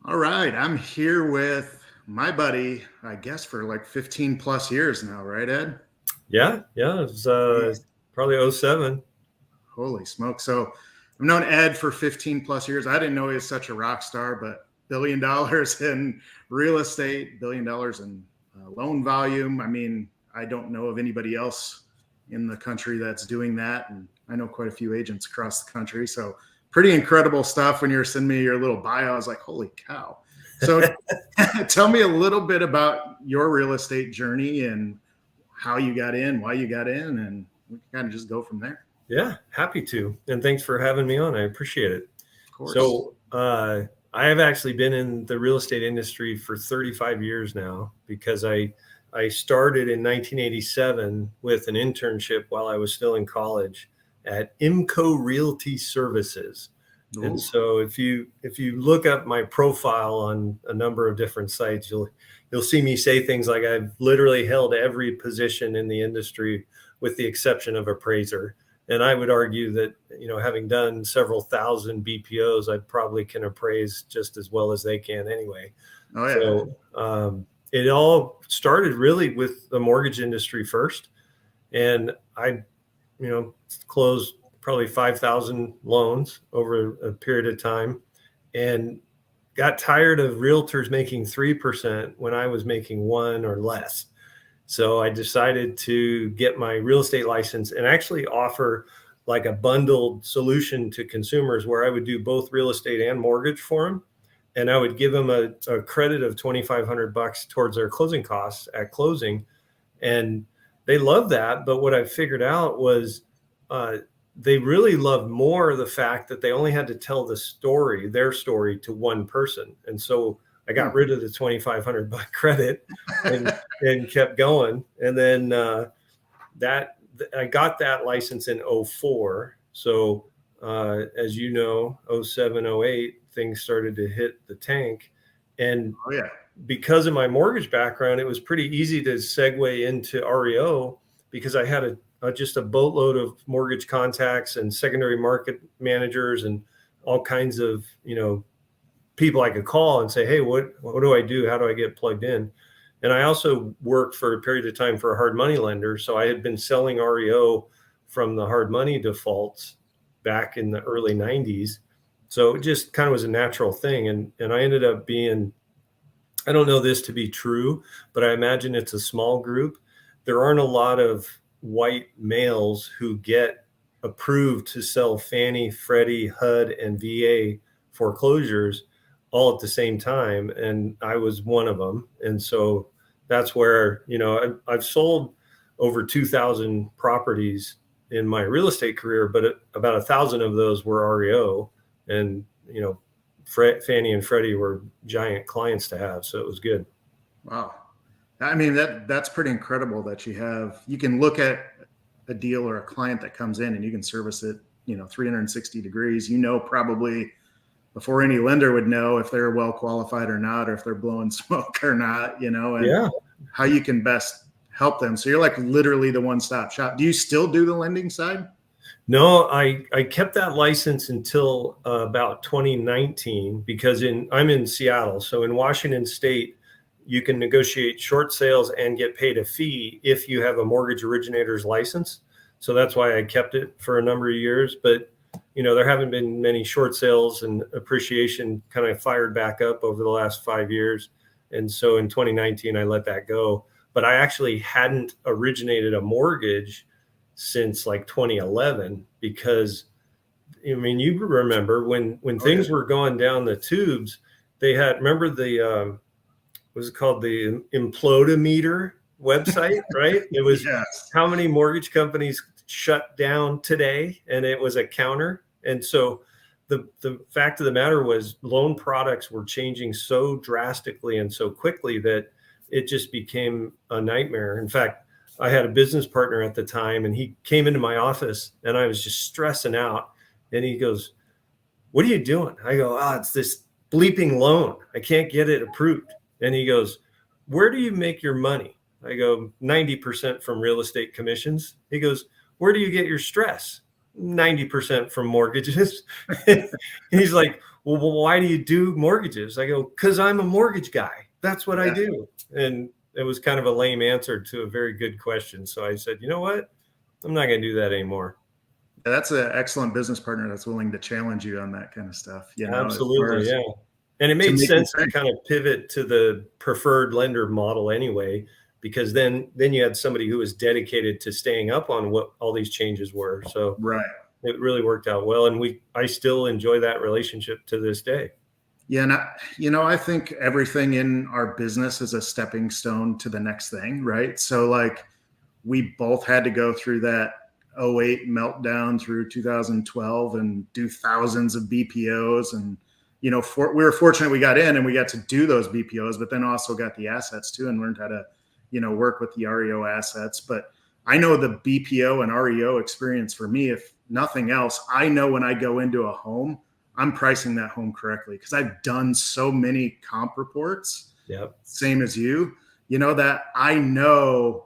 All right, I'm here with my buddy, I guess for like 15 plus years now, right, Ed? Yeah, it was Yeah. probably '07. Holy smoke. So I've known Ed for 15 plus years. I didn't know he was such a rock star, but $1 billion in real estate, $1 billion in loan volume. I mean, I don't know of anybody else in the country that's doing that. And I know quite a few agents across the country. So pretty incredible stuff. When you were sending me your little bio, I was like, holy cow. So tell me a little bit about your real estate journey and how you got in, why you got in, and we can kind of just go from there. Yeah, happy to. And thanks for having me on. I appreciate it. Of course. So I have actually been in the real estate industry for 35 years now because I started in 1987 with an internship while I was still in college at IMCO Realty Services. And Ooh. so if you look up my profile on a number of different sites, you'll see me say things like I've literally held every position in the industry with the exception of appraiser. And I would argue that, having done several thousand BPOs, I probably can appraise just as well as they can anyway. Oh yeah. So it all started really with the mortgage industry first. And I, closed probably 5,000 loans over a period of time and got tired of realtors making 3% when I was making 1 or less. So I decided to get my real estate license and actually offer like a bundled solution to consumers where I would do both real estate and mortgage for them. And I would give them a credit of $2,500 towards their closing costs at closing. And they loved that. But what I figured out was they really loved more the fact that they only had to tell their story to one person. And so I got rid of the $2,500 credit and kept going. And then I got that license in '04. So as you know, '07, '08, things started to hit the tank. And Oh yeah. because of my mortgage background, it was pretty easy to segue into REO because I had just a boatload of mortgage contacts and secondary market managers and all kinds of, people I could call and say, hey, what do I do? How do I get plugged in? And I also worked for a period of time for a hard money lender. So I had been selling REO from the hard money defaults back in the early 90s. So it just kind of was a natural thing. And I ended up being, I don't know this to be true, but I imagine it's a small group. There aren't a lot of white males who get approved to sell Fannie, Freddie, HUD, and VA foreclosures all at the same time. And I was one of them. And so that's where, I've sold over 2,000 properties in my real estate career, but about 1,000 of those were REO. And, Fannie and Freddie were giant clients to have. So it was good. Wow. I mean, that's pretty incredible that you can look at a deal or a client that comes in and you can service it, 360 degrees, probably before any lender would know if they're well qualified or not, or if they're blowing smoke or not, and Yeah. how you can best help them. So you're like literally the one-stop shop. Do you still do the lending side? No, I kept that license until about 2019 because I'm in Seattle. So in Washington State, you can negotiate short sales and get paid a fee if you have a mortgage originator's license. So that's why I kept it for a number of years. But, there haven't been many short sales, and appreciation kind of fired back up over the last 5 years. And so in 2019, I let that go. But I actually hadn't originated a mortgage since like 2011 because, you remember when things were going down the tubes, they had, remember the, was it called the Implodometer website, right? It was Yes. how many mortgage companies shut down today, and it was a counter. And so the fact of the matter was loan products were changing so drastically and so quickly that it just became a nightmare. In fact, I had a business partner at the time, and he came into my office and I was just stressing out. And he goes, what are you doing? I go, it's this bleeping loan. I can't get it approved. And he goes, where do you make your money? I go, 90% from real estate commissions. He goes, where do you get your stress? 90% from mortgages. And he's like, well, why do you do mortgages? I go, because I'm a mortgage guy. That's what I do. And it was kind of a lame answer to a very good question. So I said, you know what? I'm not going to do that anymore. That's an excellent business partner that's willing to challenge you on that kind of stuff. You know, Absolutely, yeah. And it made sense to kind of pivot to the preferred lender model anyway, because then you had somebody who was dedicated to staying up on what all these changes were. So right. It really worked out well, and I still enjoy that relationship to this day. Yeah, and I think everything in our business is a stepping stone to the next thing, right? So like we both had to go through that '08 meltdown through 2012 and do thousands of BPOs. And, we were fortunate we got in and we got to do those BPOs, but then also got the assets too and learned how to, work with the REO assets. But I know the BPO and REO experience for me, if nothing else, I know when I go into a home, I'm pricing that home correctly because I've done so many comp reports, same as you, that I know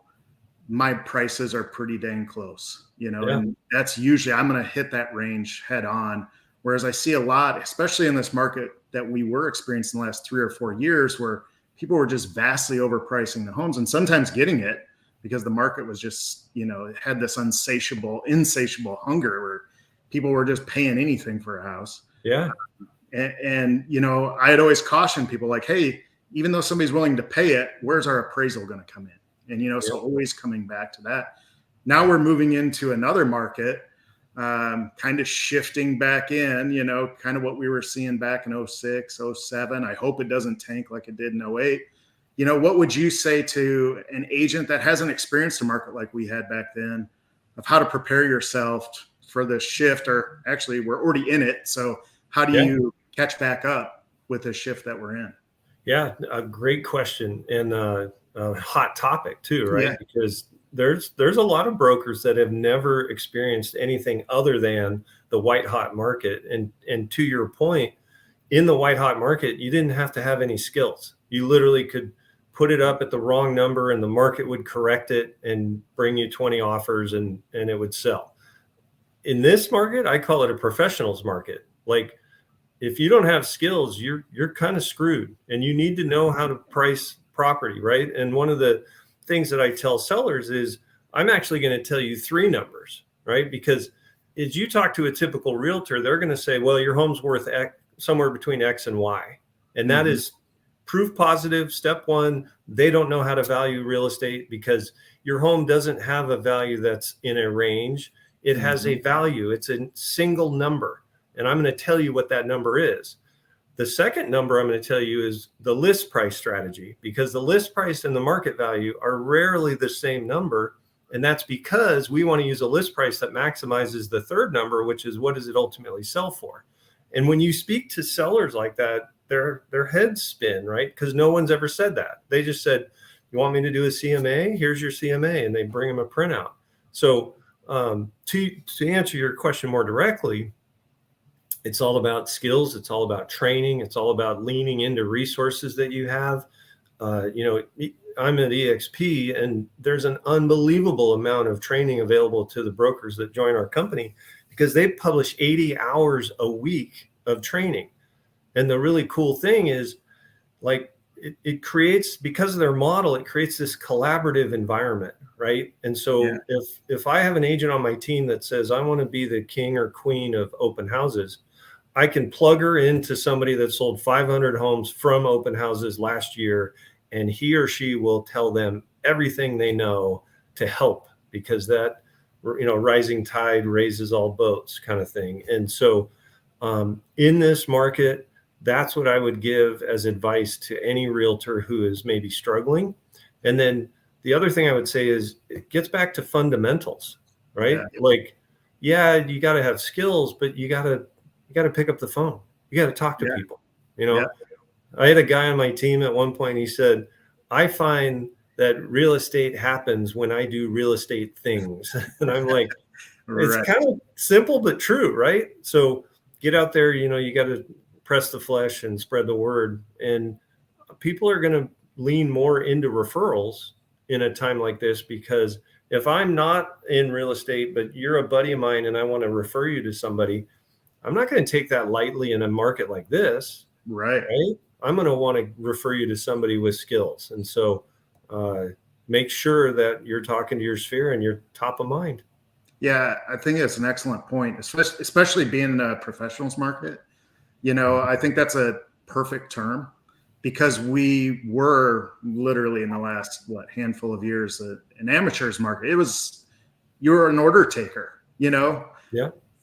my prices are pretty dang close, and that's usually I'm going to hit that range head on. Whereas I see a lot, especially in this market that we were experiencing the last 3 or 4 years, where people were just vastly overpricing the homes and sometimes getting it because the market was just, it had this insatiable hunger where people were just paying anything for a house. Yeah. And I had always cautioned people like, hey, even though somebody's willing to pay it, where's our appraisal going to come in? And, so always coming back to that. Now we're moving into another market, kind of shifting back in, kind of what we were seeing back in '06, '07. I hope it doesn't tank like it did in '08. What would you say to an agent that hasn't experienced a market like we had back then of how to prepare yourself for the shift? Or actually, we're already in it. So how do you catch back up with the shift that we're in? Yeah, a great question and a hot topic too, right? Yeah. Because there's a lot of brokers that have never experienced anything other than the white hot market. And to your point, in the white hot market, you didn't have to have any skills. You literally could put it up at the wrong number and the market would correct it and bring you 20 offers and it would sell. In this market, I call it a professionals market. Like if you don't have skills, you're kind of screwed, and you need to know how to price property, right? And one of the things that I tell sellers is I'm actually going to tell you 3 numbers, right? Because as you talk to a typical realtor, they're going to say, well, your home's worth X, somewhere between X and Y. And that is proof positive. Step 1, they don't know how to value real estate because your home doesn't have a value that's in a range. It has a value. It's a single number. And I'm going to tell you what that number is. The second number I'm going to tell you is the list price strategy, because the list price and the market value are rarely the same number. And that's because we want to use a list price that maximizes the third number, which is what does it ultimately sell for? And when you speak to sellers like that, their heads spin, right? Because no one's ever said that. They just said, you want me to do a CMA? Here's your CMA. And they bring them a printout. So to answer your question more directly, it's all about skills. It's all about training. It's all about leaning into resources that you have. I'm at EXP, and there's an unbelievable amount of training available to the brokers that join our company because they publish 80 hours a week of training. And the really cool thing is, like, it creates, because of their model, it creates this collaborative environment, right? And so if I have an agent on my team that says, I want to be the king or queen of open houses, I can plug her into somebody that sold 500 homes from open houses last year, and he or she will tell them everything they know to help, because that, rising tide raises all boats kind of thing. And so in this market, that's what I would give as advice to any realtor who is maybe struggling. And then the other thing I would say is it gets back to fundamentals, right? You got to have skills, but you got to pick up the phone. You got to talk to people. I had a guy on my team at one point, he said, I find that real estate happens when I do real estate things. And I'm like, it's kind of simple, but true, right? So get out there, you got to press the flesh and spread the word. And people are going to lean more into referrals in a time like this because If I'm not in real estate, but you're a buddy of mine and I want to refer you to somebody, I'm not going to take that lightly in a market like this. Right. Right? I'm going to want to refer you to somebody with skills. And so make sure that you're talking to your sphere and you're top of mind. Yeah, I think it's an excellent point, especially being in a professionals market. I think that's a perfect term because we were literally in the last handful of years an amateurs market. You were an order taker. Yeah.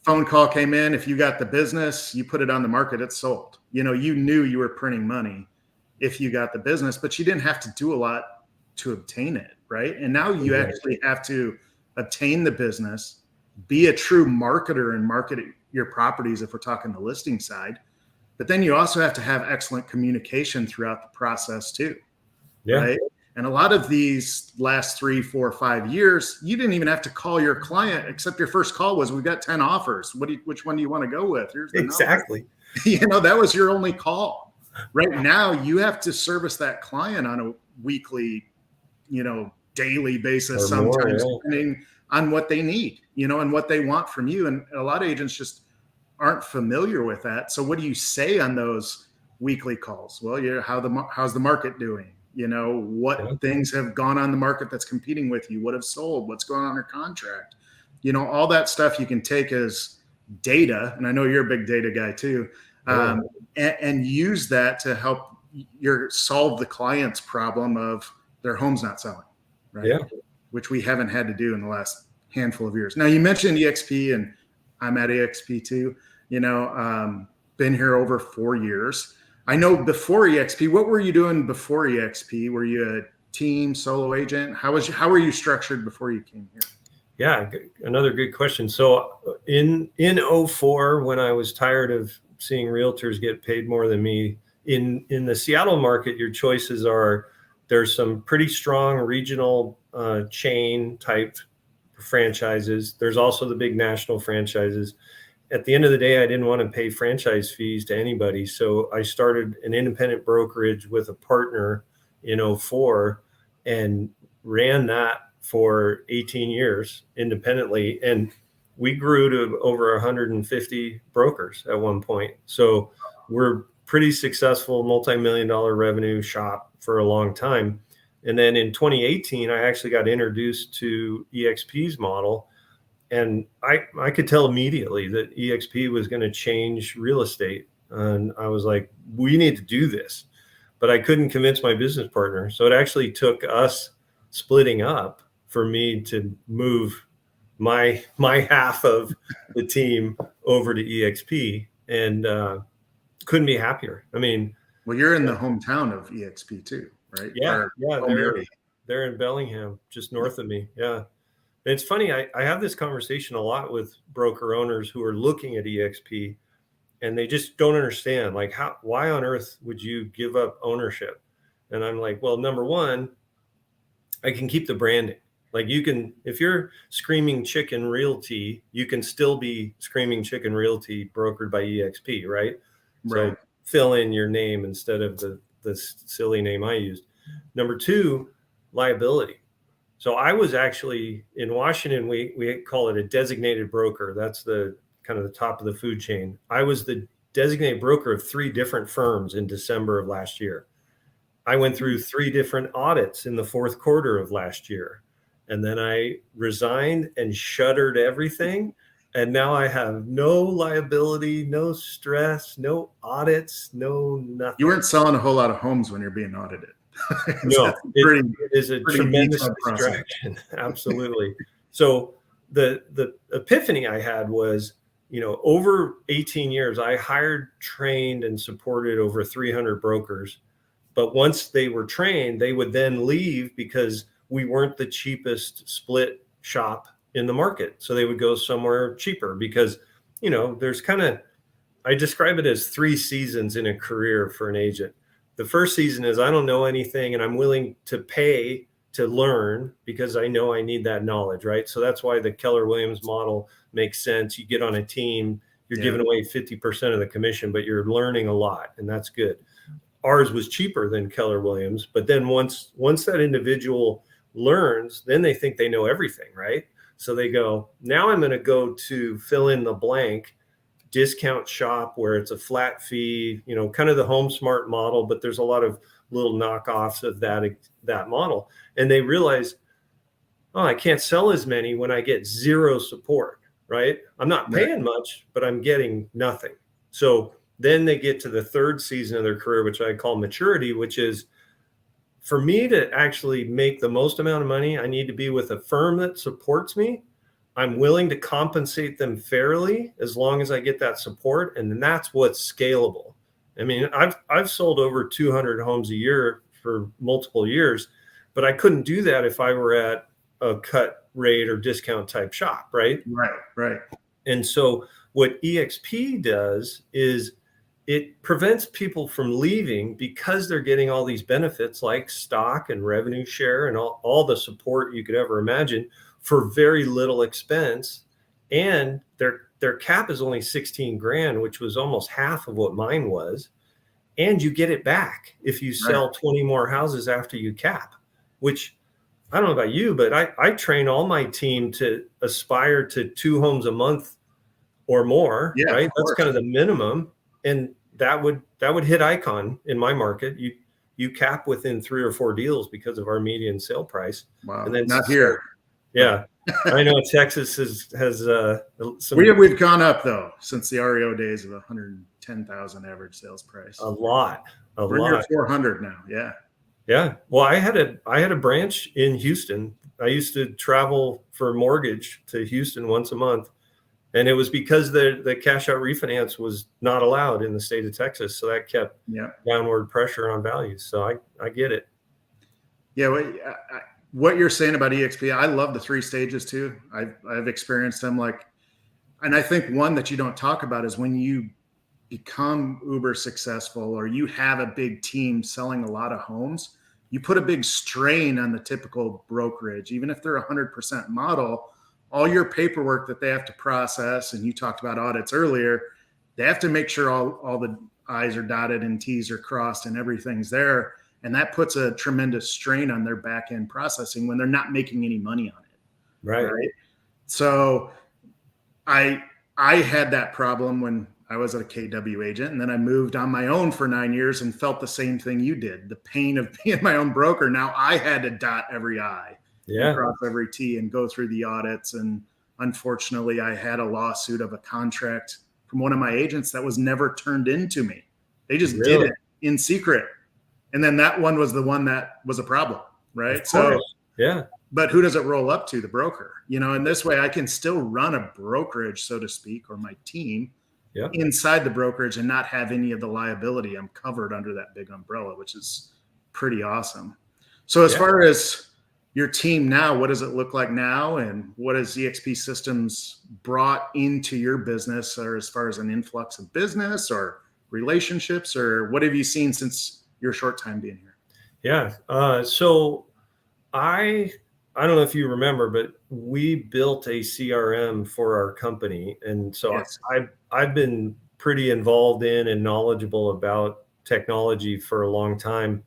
Phone call came in. If you got the business, you put it on the market, it's sold. You knew you were printing money if you got the business, but you didn't have to do a lot to obtain it, right? And now you actually have to obtain the business, be a true marketer and market your properties if we're talking the listing side. But then you also have to have excellent communication throughout the process too, right? And a lot of these last 3, 4, 5 years, you didn't even have to call your client, except your first call was, "We've got 10 offers. Which one do you want to go with? Here's the exactly. That was your only call. Right now, you have to service that client on a weekly, daily basis, sometimes depending on what they need, and what they want from you. And a lot of agents just aren't familiar with that. So what do you say on those weekly calls? Well, how's the market doing? What things have gone on the market that's competing with you? What have sold? What's going on under contract? All that stuff you can take as data. And I know you're a big data guy too. And use that to help solve the client's problem of their home's not selling, right? Yeah. Which we haven't had to do in the last handful of years. Now you mentioned EXP, and I'm at EXP too. Been here over 4 years. I know before EXP, what were you doing before EXP? Were you a team, solo agent? How were you structured before you came here? Yeah, another good question. So in 04, when I was tired of seeing realtors get paid more than me, in the Seattle market, your choices are, there's some pretty strong regional chain type franchises. There's also the big national franchises. At the end of the day, I didn't want to pay franchise fees to anybody. So I started an independent brokerage with a partner in 04 and ran that for 18 years independently. And we grew to over 150 brokers at one point. So we're pretty successful, multi-million-dollar revenue shop for a long time. And then in 2018, I actually got introduced to EXP's model. And I could tell immediately that EXP was going to change real estate. And I was like, we need to do this. But I couldn't convince my business partner. So it actually took us splitting up for me to move my half of the team over to EXP, and couldn't be happier. I mean, well, you're in the hometown of EXP too, right? Yeah, they're in Bellingham, just north of me. Yeah. It's funny, I have this conversation a lot with broker owners who are looking at EXP, and they just don't understand, like, why on earth would you give up ownership? And I'm like, well, number one, I can keep the branding. Like, you can, if you're Screaming Chicken Realty, you can still be Screaming Chicken Realty brokered by EXP, right? So fill in your name instead of the silly name I used. Number two, liability. So I was actually in Washington, we call it a designated broker. That's the kind of the top of the food chain. I was the designated broker of 3 different firms in December of last year. I went through 3 different audits in the 4th quarter of last year. And then I resigned and shuttered everything. And now I have no liability, no stress, no audits, no nothing. You weren't selling a whole lot of homes when you're being audited. No, it is a tremendous distraction. Absolutely. So the epiphany I had was, over 18 years, I hired, trained, and supported over 300 brokers. But once they were trained, they would then leave because we weren't the cheapest split shop in the market. So they would go somewhere cheaper because, there's I describe it as 3 seasons in a career for an agent. The first season is I don't know anything and I'm willing to pay to learn because I know I need that knowledge, right? So that's why the Keller Williams model makes sense. You get on a team, you're giving away 50% of the commission, but you're learning a lot, and that's good. Ours was cheaper than Keller Williams, but then once that individual learns, then they think they know everything, right? So they go, now I'm going to go to fill in the blank discount shop where it's a flat fee, you know, kind of the Home Smart model, but there's a lot of little knockoffs of that model. And they realize, oh, I can't sell as many when I get zero support, right? I'm not paying much, but I'm getting nothing. So then they get to the third season of their career, which I call maturity, which is, for me to actually make the most amount of money, I need to be with a firm that supports me. I'm willing to compensate them fairly as long as I get that support. And then that's what's scalable. I mean, I've sold over 200 homes a year for multiple years, but I couldn't do that if I were at a cut rate or discount type shop, right? Right. And so what EXP does is it prevents people from leaving because they're getting all these benefits like stock and revenue share and all the support you could ever imagine for very little expense. And their cap is only 16 grand, which was almost half of what mine was. And you get it back if you sell 20 more houses after you cap, which I don't know about you, but I train all my team to aspire to 2 homes a month or more, right? That's kind of the minimum. And that would hit Icon in my market. You cap within 3 or 4 deals because of our median sale price. Wow. And then Not here. Yeah. I know Texas has some. We've gone up though since the REO days of 110,000 average sales price. A lot. We're near 400 now. Yeah. Yeah. Well, I had a branch in Houston. I used to travel for mortgage to Houston once a month. And it was because the cash out refinance was not allowed in the state of Texas. So that kept downward pressure on values. So I get it. Yeah. What you're saying about EXP, I love the 3 stages too. I've experienced them and I think one that you don't talk about is when you become uber successful or you have a big team selling a lot of homes, you put a big strain on the typical brokerage. Even if they're 100% model, all your paperwork that they have to process, and you talked about audits earlier, they have to make sure all the I's are dotted and T's are crossed and everything's there. And that puts a tremendous strain on their back end processing when they're not making any money on it. Right. So I had that problem when I was a KW agent, and then I moved on my own for 9 years and felt the same thing you did, the pain of being my own broker. Now I had to dot every I, cross every T and go through the audits. And unfortunately I had a lawsuit of a contract from one of my agents that was never turned into me. They just did it in secret. And then that one was the one that was a problem, right? So, but who does it roll up to? The broker, and this way I can still run a brokerage, so to speak, or my team inside the brokerage and not have any of the liability. I'm covered under that big umbrella, which is pretty awesome. So as far as your team now, what does it look like now? And what has EXP Systems brought into your business, or as far as an influx of business or relationships, or what have you seen since your short time being here? Yeah. So I don't know if you remember, but we built a CRM for our company. And so I've been pretty involved in and knowledgeable about technology for a long time.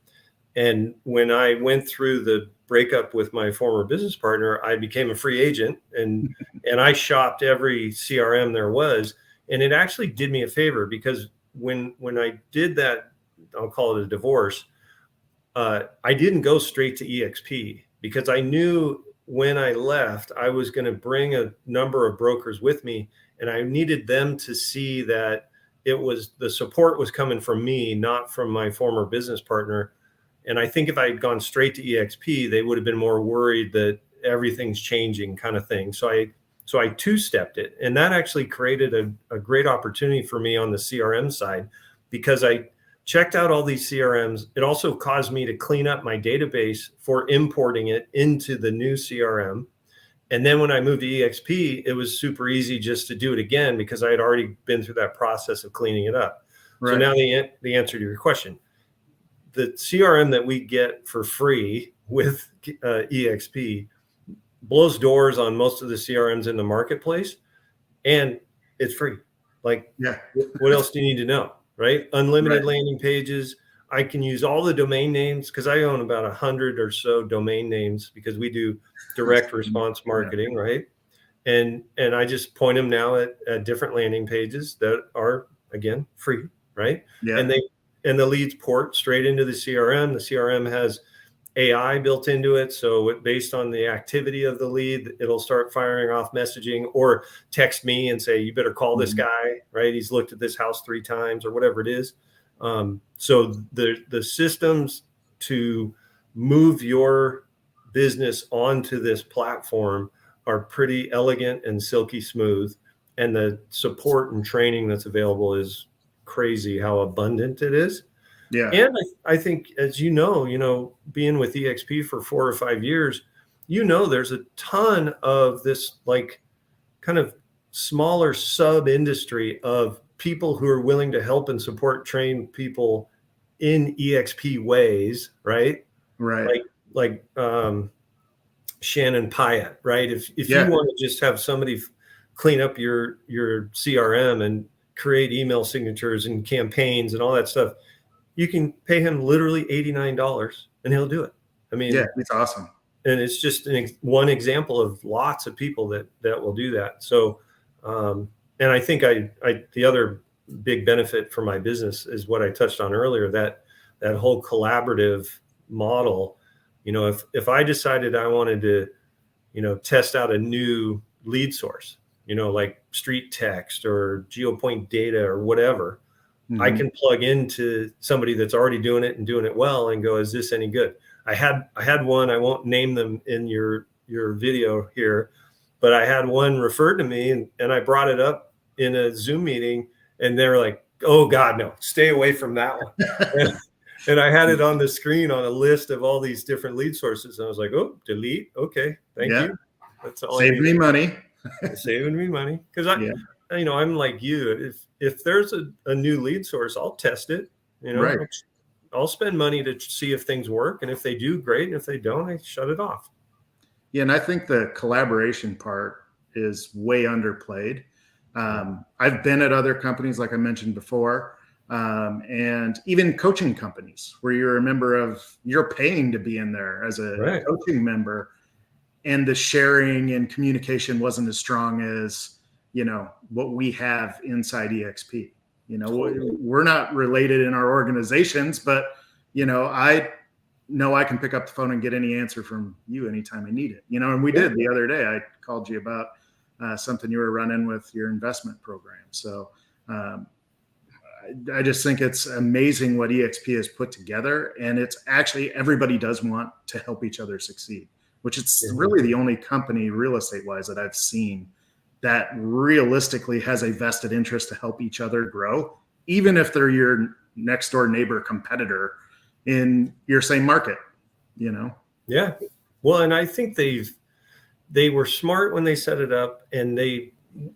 And when I went through the breakup with my former business partner, I became a free agent and I shopped every CRM there was. And it actually did me a favor, because when I did that, I'll call it a divorce, I didn't go straight to EXP, because I knew when I left, I was going to bring a number of brokers with me, and I needed them to see that the support was coming from me, not from my former business partner. And I think if I had gone straight to EXP, they would have been more worried that everything's changing, kind of thing. So I two-stepped it, and that actually created a great opportunity for me on the CRM side, because I checked out all these CRMs. It also caused me to clean up my database for importing it into the new CRM. And then when I moved to EXP, it was super easy just to do it again, because I had already been through that process of cleaning it up. Right. So now the answer to your question, the CRM that we get for free with EXP blows doors on most of the CRMs in the marketplace, and it's free. What else do you need to know? Right? Unlimited landing pages, I can use all the domain names because I own about 100 or so domain names because we do direct response marketing, right? And I just point them now at different landing pages that are, again, free, right? Yeah. And the leads port straight into the CRM. The CRM has AI built into it. So based on the activity of the lead, it'll start firing off messaging or text me and say, you better call this guy, right? He's looked at this house 3 times or whatever it is. So the systems to move your business onto this platform are pretty elegant and silky smooth. And the support and training that's available is crazy how abundant it is. Yeah. And I think, as you know, being with EXP for 4 or 5 years, there's a ton of this like kind of smaller sub industry of people who are willing to help and support train people in EXP ways, right? Right. Like Shannon Pyatt, right? If Yeah. you want to just have somebody clean up your CRM and create email signatures and campaigns and all that stuff, you can pay him literally $89 and he'll do it. I mean, yeah, it's awesome. And it's just one example of lots of people that will do that. So, and I think the other big benefit for my business is what I touched on earlier, that whole collaborative model. If I decided I wanted to, test out a new lead source, like street text or GeoPoint data or whatever, I can plug into somebody that's already doing it and doing it well and go, is this any good? I had one, I won't name them in your video here, but I had one referred to me and I brought it up in a Zoom meeting and they were like, oh God, no, stay away from that one. And I had it on the screen on a list of all these different lead sources. And I was like, oh, delete. Okay. Thank you. That's all. Saving me money. Saving me money. Cause I'm like you, if there's a new lead source, I'll test it, Right. I'll spend money to see if things work. And if they do, great. And if they don't, I shut it off. Yeah. And I think the collaboration part is way underplayed. I've been at other companies, like I mentioned before, and even coaching companies where you're a member of, you're paying to be in there as a coaching member, and the sharing and communication wasn't as strong as, what we have inside EXP. We're not related in our organizations, but, I know I can pick up the phone and get any answer from you anytime I need it, and we did the other day. I called you about something you were running with your investment program. So I just think it's amazing what EXP has put together. And it's actually, everybody does want to help each other succeed, which it's really the only company real estate wise that I've seen that realistically has a vested interest to help each other grow, even if they're your next door neighbor competitor in your same market, Yeah. Well, and I think they were smart when they set it up, and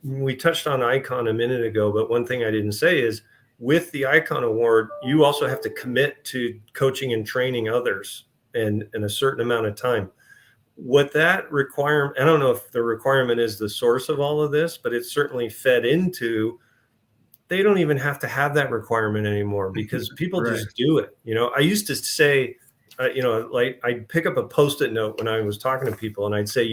we touched on Icon a minute ago, but one thing I didn't say is with the Icon Award, you also have to commit to coaching and training others in a certain amount of time. What that requirement, I don't know if the requirement is the source of all of this, but it's certainly fed into, they don't even have to have that requirement anymore because people just do it. I used to say, like I'd pick up a Post-it note when I was talking to people and I'd say,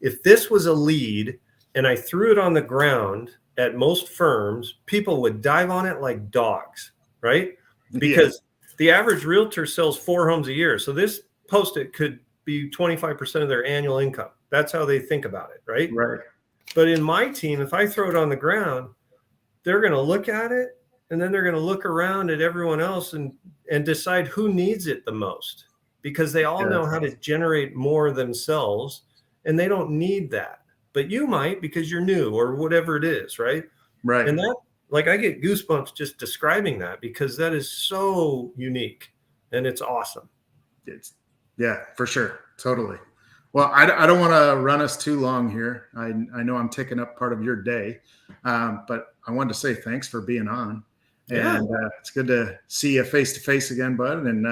if this was a lead and I threw it on the ground at most firms, people would dive on it like dogs, right? Because the average realtor sells 4 homes a year. So this Post-it could be 25% of their annual income. That's how they think about it, right? Right. But in my team, if I throw it on the ground, they're going to look at it and then they're going to look around at everyone else and decide who needs it the most, because they all know how to generate more themselves and they don't need that. But you might, because you're new or whatever it is, right? Right. And that, like, I get goosebumps just describing that because that is so unique and it's awesome. Yeah, for sure. Totally. Well, I don't want to run us too long here. I know I'm taking up part of your day, but I wanted to say thanks for being on. And it's good to see you face to face again, bud. And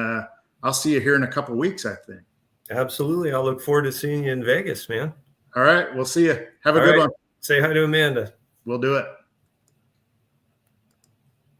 I'll see you here in a couple of weeks, I think. Absolutely. I'll look forward to seeing you in Vegas, man. All right. We'll see you. Have a good one. Say hi to Amanda. We'll do it.